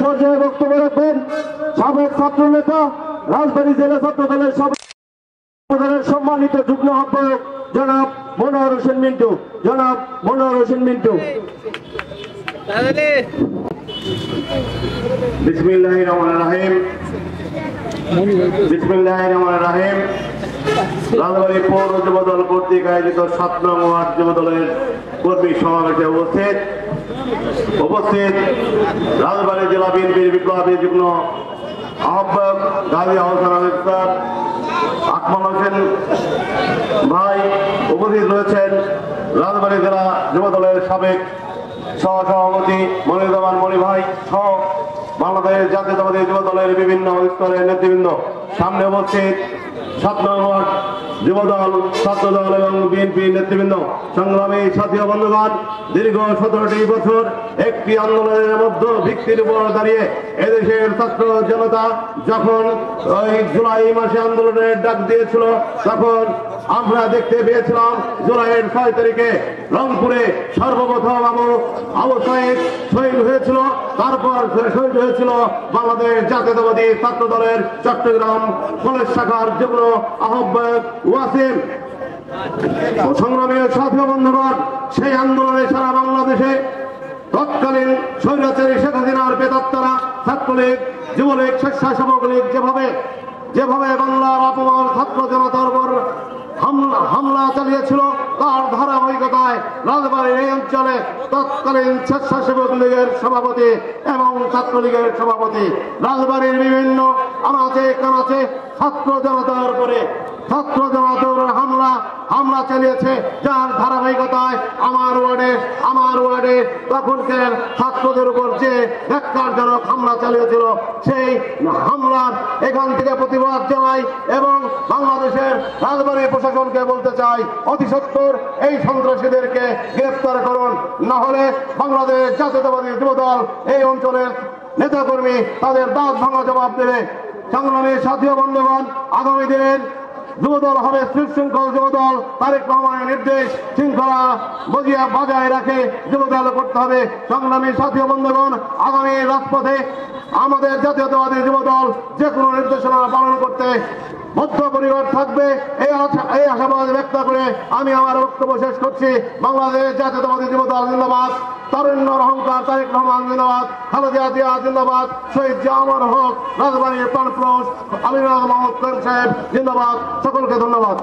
পর্যায়ে বক্তব্য রাখবেন সাবেক ছাত্রনেতা রাজবাড়ী জেলা ছাত্র দলের সম্মানিত যুগ্ম আহ্বায়ক জনাব মনোহর হোসেন মিন্টু। জনাব মনোহর হোসেন মিন্টু। বিসমিল্লাহির রহমানির রহিম। বিসমিল্লাহির রহমানির রহিম। রাজবাড়ী পৌর যুবদল কর্তৃক আয়োজিত 7 নং ওয়ার্ড যুবদলের কর্মী সমাবেশে উপস্থিত রাজবাড়ী জেলা বিএনপির বিপ্লবী যুগ্ম আহ্বায়ক গাজী আহসান আহমেদ, আকমল হোসেন ভাই, উপস্থিত রয়েছেন রাজবাড়ী জেলা যুবদলের সাবেক সহসভাপতি মনিরুজ্জামান মনি ভাই সহ বাংলাদেশ জাতীয়তাবাদী যুবদলের বিভিন্ন স্তরের নেতৃবৃন্দ, সামনে উপস্থিত 7 নং ওয়ার্ড যুবদল, ছাত্রদল এবং বিএনপি নেতৃবৃন্দ, সংগ্রামী সাথী ও বন্ধুগণ, দীর্ঘ 17টি বছর একটি আন্দোলনের মধ্যে ভিত্তির উপর দাঁড়িয়ে এদেশের ছাত্র জনতা যখন ওই জুলাই মাসে আন্দোলনের ডাক দিয়েছিল, তখন আমরা দেখতে পেয়েছিলাম জুলাইয়ের 6 তারিখে রংপুরে সর্বপ্রথম আবু সাঈদ শহীদ হয়েছিল। তারপর শহীদ হয়েছিল বাংলাদেশ জাতীয়তাবাদী ছাত্র দলের চট্টগ্রাম কলেজ শাখার যুগ্ম আহ্বায়ক ওয়াসিম। সংগ্রামী সাথী বন্ধুগণ, সেই আন্দোলনে সারা বাংলাদেশে তৎকালীন স্বৈরাচারী শেখ হাসিনার প্রেতাত্মারা ছাত্রলীগ, যুবলীগ, স্বেচ্ছাসেবক লীগ যেভাবে বাংলার অপমান ছাত্র জনতার উপর হামলা চালিয়েছিল, তার ধারাবাহিকতায় রাজবাড়ীর এই অঞ্চলে তৎকালীন স্বেচ্ছাসেবক লীগের সভাপতি এবং ছাত্রলীগের সভাপতি রাজবাড়ীর বিভিন্ন আনাচে কানাচে ছাত্র জনতার উপরে হামলা চালিয়েছে, যার ধারাবাহিকতায় আমার ওয়ার্ডে তখনকার ছাত্রদের উপর যে ন্যাক্কারজনক হামলা চালিয়েছিল, সেই হামলার এখান থেকে প্রতিবাদ জানাই এবং বাংলাদেশের রাজবাড়ী প্রশাসনকে বলতে চাই, অতি সত্বর এই সন্ত্রাসীদেরকে গ্রেফতার করুন, না হলে বাংলাদেশ জাতীয়তাবাদী যুবদল এই অঞ্চলের নেতাকর্মী তাদের দাঁত ভাঙা জবাব দেবে। সংগ্রামী সাথী বন্ধুগণ, আগামী দিনের যুবদল হবে সুশৃঙ্খল যুবদল। তারেক রহমানের নির্দেশ শৃঙ্খলা বজায় রাখে যুবদল করতে হবে। সংগ্রামী সাথী বন্ধুগণ, আগামী রাজপথে আমাদের জাতীয়তাবাদী যুবদল যে কোনো নির্দেশনা পালন করতে বদ্ধপরিকর থাকবে, এই আশাবাদ ব্যক্ত করে আমি আমার বক্তব্য শেষ করছি। বাংলাদেশ জাতীয়তাবাদী যুবদল জিন্দাবাদ, তারুণ্যের অহংকার তারেক রহমান জিন্দাবাদ, খালেদা জিয়া জিন্দাবাদ, শহীদ জামার হক, রাজবাড়ীর প্রাণপুরুষ আমিনুল হক মোহাম্মদ সাহেব জিন্দাবাদ। সকলকে ধন্যবাদ।